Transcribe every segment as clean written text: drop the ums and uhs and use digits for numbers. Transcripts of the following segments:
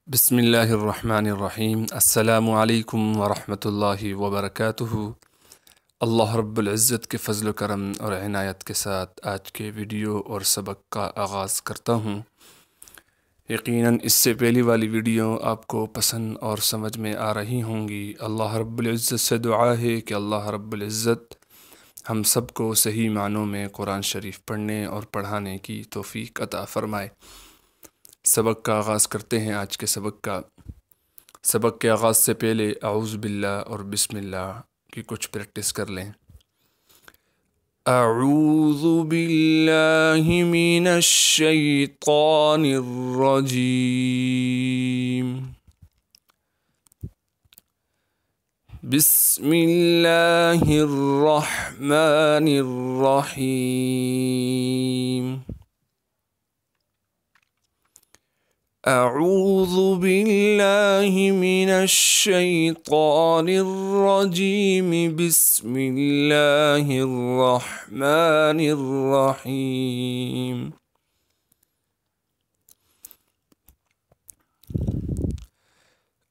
बिस्मिल्लाहिर्रहमानिर्रहीम। अस्सलामु अलैकुम वरहमतुल्लाहि वबरकातुहू। अल्लाह रब्बुल इज़्ज़त के फ़ज़ल करम और इनायत के साथ आज के वीडियो और सबक का आगाज़ करता हूँ। यकीनन इससे पहली वाली वीडियो आपको पसंद और समझ में आ रही होंगी। अल्लाह रब्बुल इज़्ज़त से दुआ है कि अल्लाह रब्बुल इज़्ज़त हम सबको सही मानों में कुरान शरीफ पढ़ने और पढ़ाने की तौफ़ीक़ अता फ़रमाए। सबक का आगाज़ करते हैं। आज के सबक के आगाज़ से पहले अऊज़ु बिल्लाह और बिस्मिल्लाह की कुछ प्रैक्टिस कर लें। अऊज़ु बिल्लाहि मिनश शैतानिर रजीम। बिस्मिल्लाहिर रहमानिर रहीम। अऊज़ु बिल्लाहि मिनश शैतानिर रजीम। बिस्मिल्लाहिर रहमानिर रहीम।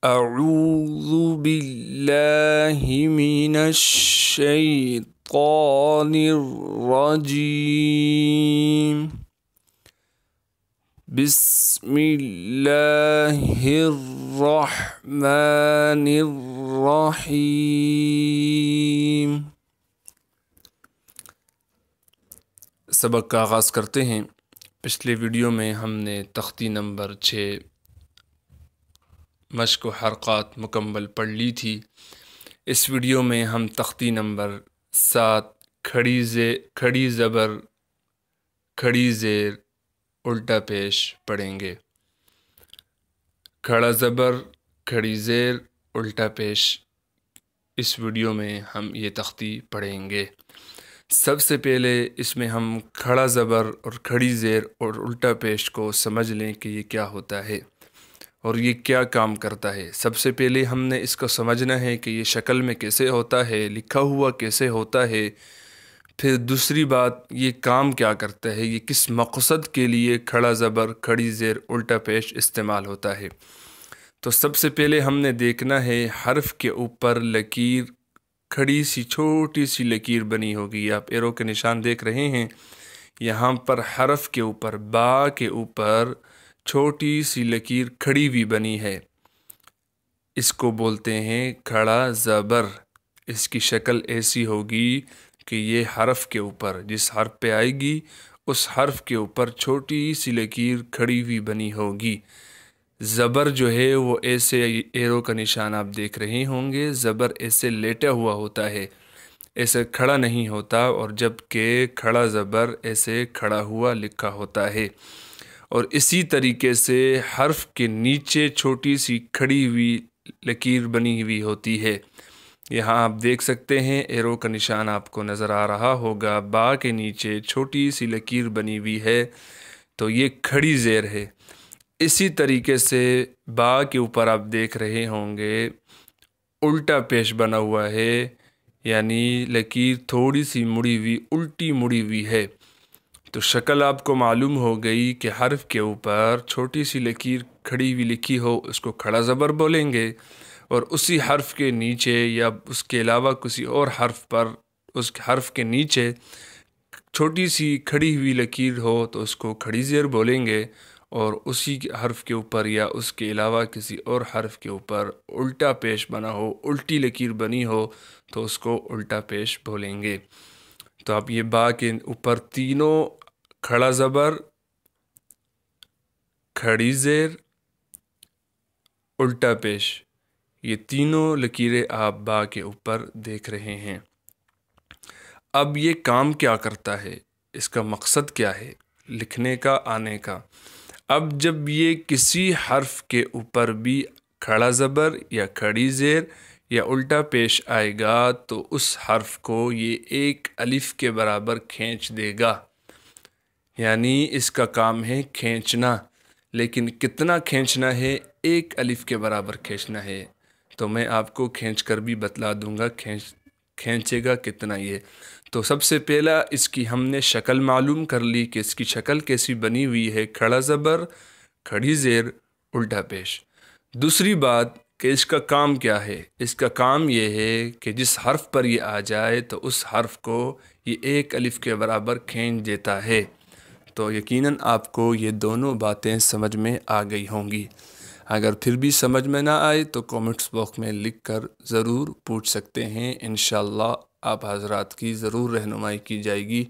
अऊज़ु बिल्लाहि मिनश शैतानिर रजीम। बिस्मिल्लाहिर रहमानिर रहीम। सबक का आगाज़ करते हैं। पिछले वीडियो में हमने तख्ती नंबर 6 मश्क व हरक़ात मुकम्मल पढ़ ली थी। इस वीडियो में हम तख्ती नंबर 7 खड़ी ज़बर खड़ी ज़ेर उल्टा पेश पढ़ेंगे। खड़ा ज़बर खड़ी ज़ेर उल्टा पेश इस वीडियो में हम ये तख्ती पढ़ेंगे। सबसे पहले इसमें हम खड़ा ज़बर और खड़ी ज़ेर और उल्टा पेश को समझ लें कि ये क्या होता है और ये क्या काम करता है। सबसे पहले हमने इसको समझना है कि ये शक्ल में कैसे होता है, लिखा हुआ कैसे होता है। फिर दूसरी बात, ये काम क्या करता है, ये किस मकसद के लिए खड़ा ज़बर खड़ी ज़ेर उल्टा पेश इस्तेमाल होता है। तो सबसे पहले हमने देखना है हर्फ के ऊपर लकीर, खड़ी सी छोटी सी लकीर बनी होगी। आप एरो के निशान देख रहे हैं। यहाँ पर हर्फ के ऊपर बा के ऊपर छोटी सी लकीर खड़ी हुई बनी है। इसको बोलते हैं खड़ा ज़बर। इसकी शक्ल ऐसी होगी कि ये हर्फ के ऊपर जिस हर्फ पे आएगी उस हर्फ के ऊपर छोटी सी लकीर खड़ी हुई बनी होगी। ज़बर जो है वो ऐसे, एरो का निशान आप देख रहे होंगे, ज़बर ऐसे लेटा हुआ होता है, ऐसे खड़ा नहीं होता। और जबकि खड़ा ज़बर ऐसे खड़ा हुआ लिखा होता है। और इसी तरीके से हर्फ के नीचे छोटी सी खड़ी हुई लकीर बनी हुई होती है। यहाँ आप देख सकते हैं, एरो का निशान आपको नज़र आ रहा होगा। बा के नीचे छोटी सी लकीर बनी हुई है, तो ये खड़ी ज़ेर है। इसी तरीके से बा के ऊपर आप देख रहे होंगे उल्टा पेश बना हुआ है, यानी लकीर थोड़ी सी मुड़ी हुई, उल्टी मुड़ी हुई है। तो शक्ल आपको मालूम हो गई कि हर्फ के ऊपर छोटी सी लकीर खड़ी हुई लिखी हो, उसको खड़ा ज़बर बोलेंगे। और उसी हर्फ के नीचे या उसके अलावा किसी और हर्फ पर, उस हर्फ के नीचे छोटी सी खड़ी हुई लकीर हो तो उसको खड़ी ज़ेर बोलेंगे। और उसी हर्फ के ऊपर या उसके अलावा किसी और हर्फ के ऊपर उल्टा पेश बना हो, उल्टी लकीर बनी हो, तो उसको उल्टा पेश बोलेंगे। तो आप ये बा के ऊपर तीनों खड़ा ज़बर खड़ी ज़ेर उल्टा पेश, ये तीनों लकीरें आप बा के ऊपर देख रहे हैं। अब ये काम क्या करता है, इसका मकसद क्या है लिखने का, आने का। अब जब ये किसी हर्फ के ऊपर भी खड़ा ज़बर या खड़ी ज़ेर या उल्टा पेश आएगा तो उस हर्फ को ये एक अलिफ के बराबर खींच देगा। यानी इसका काम है खींचना। लेकिन कितना खींचना है, एक अलिफ के बराबर खींचना है। तो मैं आपको खींच कर भी बतला दूंगा खींचेगा कितना ये। तो सबसे पहला इसकी हमने शक्ल मालूम कर ली कि इसकी शक्ल कैसी बनी हुई है, खड़ा ज़बर खड़ी ज़ेर उल्टा पेश। دوسری بات کہ اس کا کام کیا ہے؟ اس کا کام یہ ہے کہ جس حرف پر یہ آ جائے تو اس حرف کو یہ ایک الف کے برابر کھینچ دیتا ہے۔ تو یقیناً آپ کو یہ دونوں باتیں سمجھ میں آ گئی ہوں گی۔ اگر پھر بھی سمجھ میں نہ آئے تو کومنٹس باکس میں لکھ کر ضرور پوچھ سکتے ہیں، انشاءاللہ آپ حضرات کی ضرور رہنمائی کی جائے گی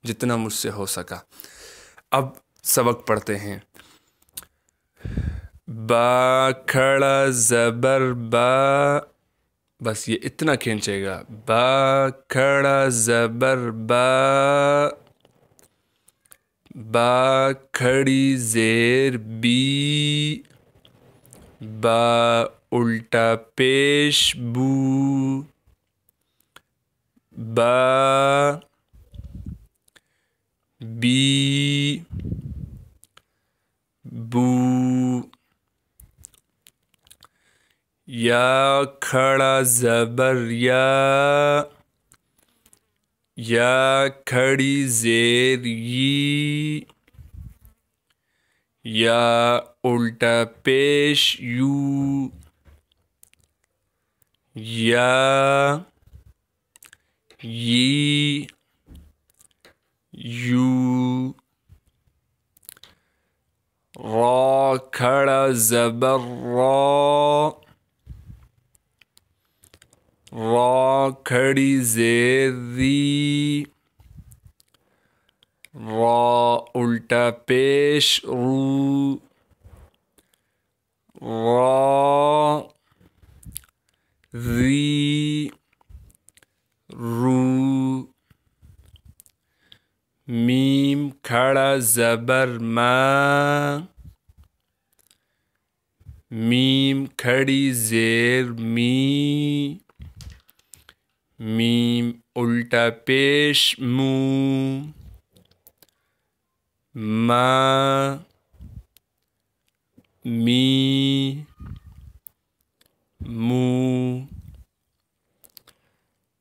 جتنا مجھ سے ہو سکا۔ اب سبق پڑھتے ہیں۔ با کھڑا زبر با، بس یہ اتنا کھینچے گا۔ با کھڑا زبر با، با کھڑی زیر بی، با الٹا پیش بو، با بی بو، یا کھڑا زبر یا، یا کھڑی زیر یی، یا الٹا پیش یو، یا یی یو، را کھڑا زبر را، را کھڑی زیر ری، را الٹا پیش رو، را ری رو، میم کھڑا زبر ما، میم کھڑی زیر می، میم الٹا پیش مو، ما می مو،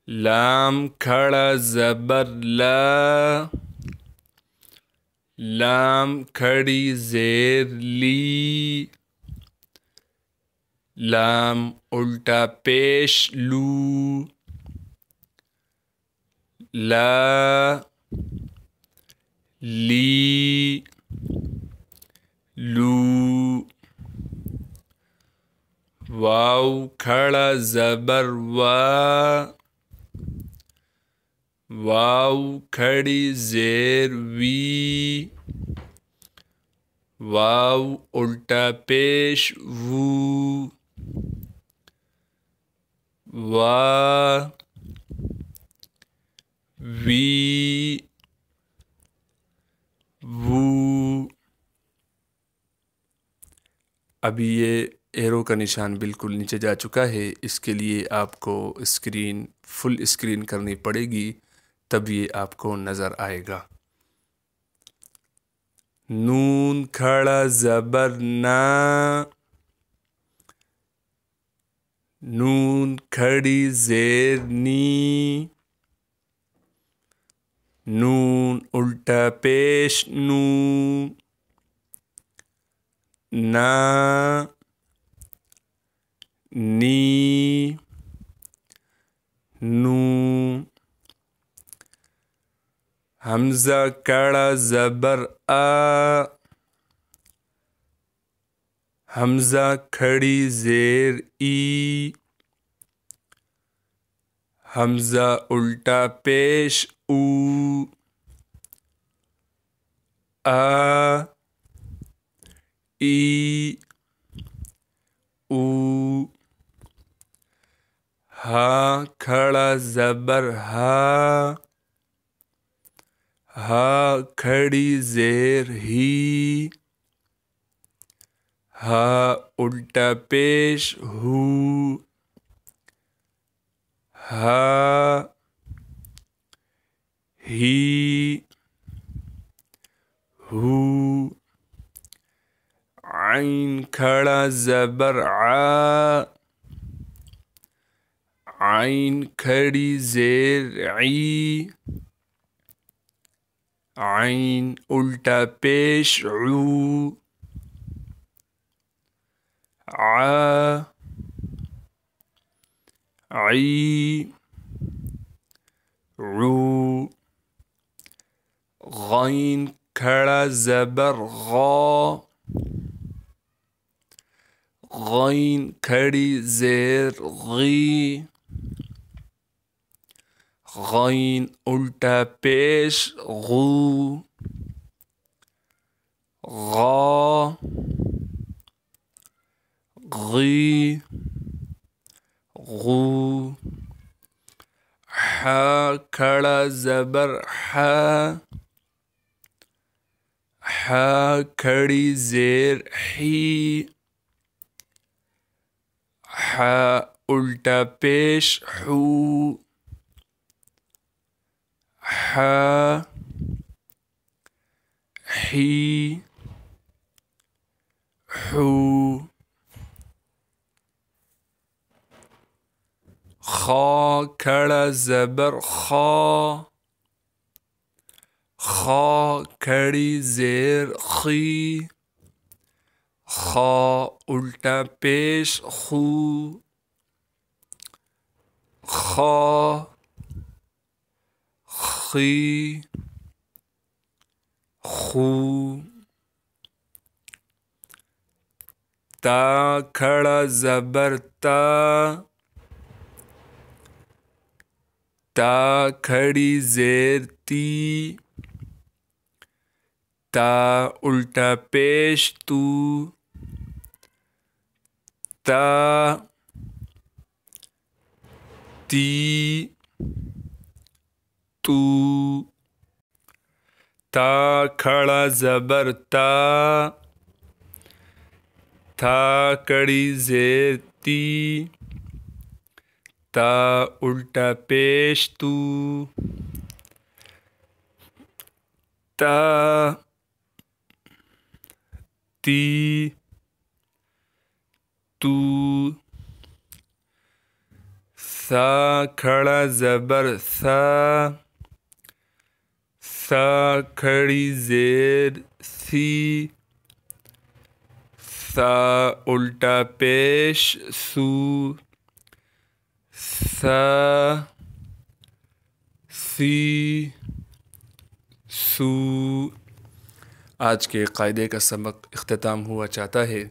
لام کھڑا زبر لا، لام کھڑی زیر لی، لام الٹا پیش لو، لا لی لو، واو کھڑا زبر وا، واو کھڑی زیر وی، واو الٹا پیش وو، وا وی وو۔ ابھی یہ ایرو کا نشان بالکل نیچے جا چکا ہے، اس کے لیے آپ کو اسکرین فل اسکرین کرنی پڑے گی، تب یہ آپ کو نظر آئے گا۔ نون کھڑا زبر نا، نون کھڑی زیر نی، نون الٹا پیش نو، نا نی نو، حمزہ کھڑا زبر آ، حمزہ کھڑی زیر ای، حمزہ الٹا پیش او، آ ای او، ہا کھڑا زبر ہا، ہا کھڑی زیر ہی، ہا الٹا پیش ہو، ہا ہی ہو، عین کھڑا زبر عا، عین کھڑی زیر عی، عین الٹا پیش عو، ع عي عو غين کھڑا زبر غا غین کھڑی زیر غی غین الٹا پیش غو غا غی غو ح کھڑا زبر ح ح کھڑی زیر حی ح الٹا پیش حو ح حی حو خا کھڑا زبر خا خا کھڑی زیر خی خا الٹا پیش خو خا خی خو تا کھڑا زبر تا تا کھڑی زیر تی تا الٹا پیش تو تا تی تو تا کھڑا زبر تا تا کھڑی زیر تی تا الٹا پیش تو تا تی تو ثا کھڑا زبر ثا ثا کھڑی زیر ثی ثا الٹا پیش سو ثا سی سو آج کے قاعدے کا سبق اختتام ہوا چاہتا ہے۔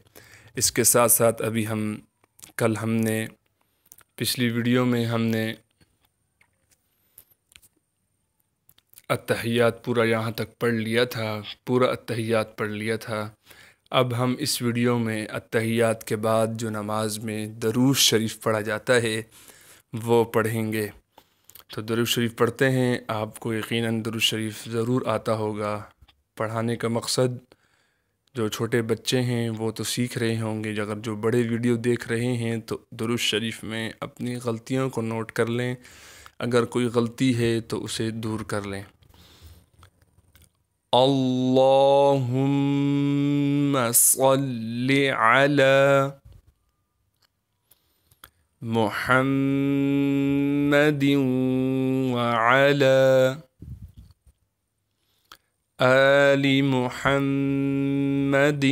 اس کے ساتھ ساتھ ابھی کل ہم نے پچھلی ویڈیو میں ہم نے التحیات پورا یہاں تک پڑھ لیا تھا، پورا التحیات پڑھ لیا تھا۔ اب ہم اس ویڈیو میں التحیات کے بعد جو نماز میں درود شریف پڑھا جاتا ہے وہ پڑھیں گے۔ تو درود شریف پڑھتے ہیں۔ آپ کو یقیناً درود شریف ضرور آتا ہوگا۔ پڑھانے کا مقصد جو چھوٹے بچے ہیں وہ تو سیکھ رہے ہوں گے، اگر جو بڑے ویڈیو دیکھ رہے ہیں تو درود شریف میں اپنی غلطیوں کو نوٹ کر لیں، اگر کوئی غلطی ہے تو اسے دور کر لیں۔ اللہم صلی علی محمد وعلی آل محمد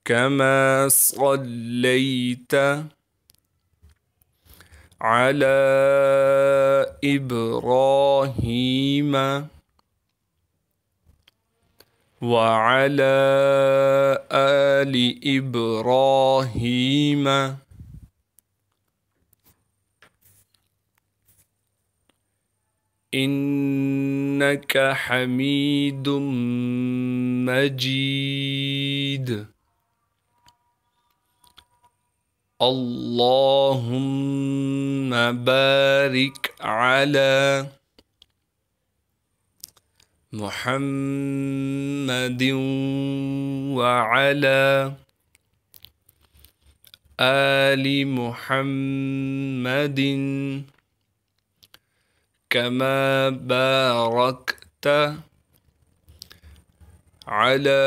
کما صلیت على إبراهيم وعلى آل إبراهيم إنك حميد مجيد اللهم بارك على محمد وعلى آل محمد كما باركت على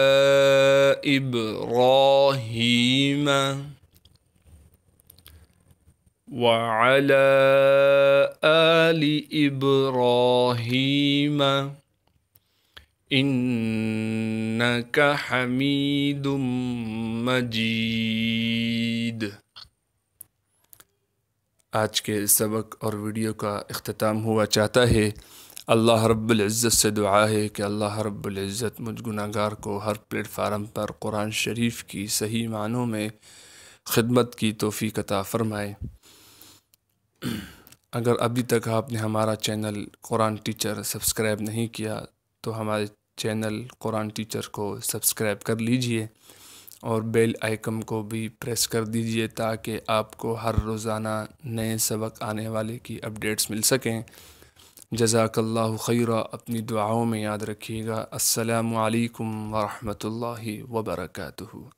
إبراهيم وعلى آل إبراهيم إنك حميد مجيد۔ آج کے سبق اور ویڈیو کا اختتام ہوا چاہتا ہے۔ اللہ رب العزت سے دعا ہے کہ اللہ رب العزت مجھ گناہ گار کو ہر پلیٹ فارم پر قرآن شریف کی صحیح معنوں میں خدمت کی توفیق عطا فرمائے۔ اگر ابھی تک آپ نے ہمارا چینل قرآن ٹیچر سبسکرائب نہیں کیا تو ہمارے چینل قرآن ٹیچر کو سبسکرائب کر لیجئے اور بیل آئیکن کو بھی پریس کر دیجئے تاکہ آپ کو ہر روزانہ نئے سبق آنے والے کی اپڈیٹس مل سکیں۔ جزاک اللہ خیرہ، اپنی دعاؤں میں یاد رکھیے گا۔ السلام علیکم ورحمۃ اللہ وبرکاتہ۔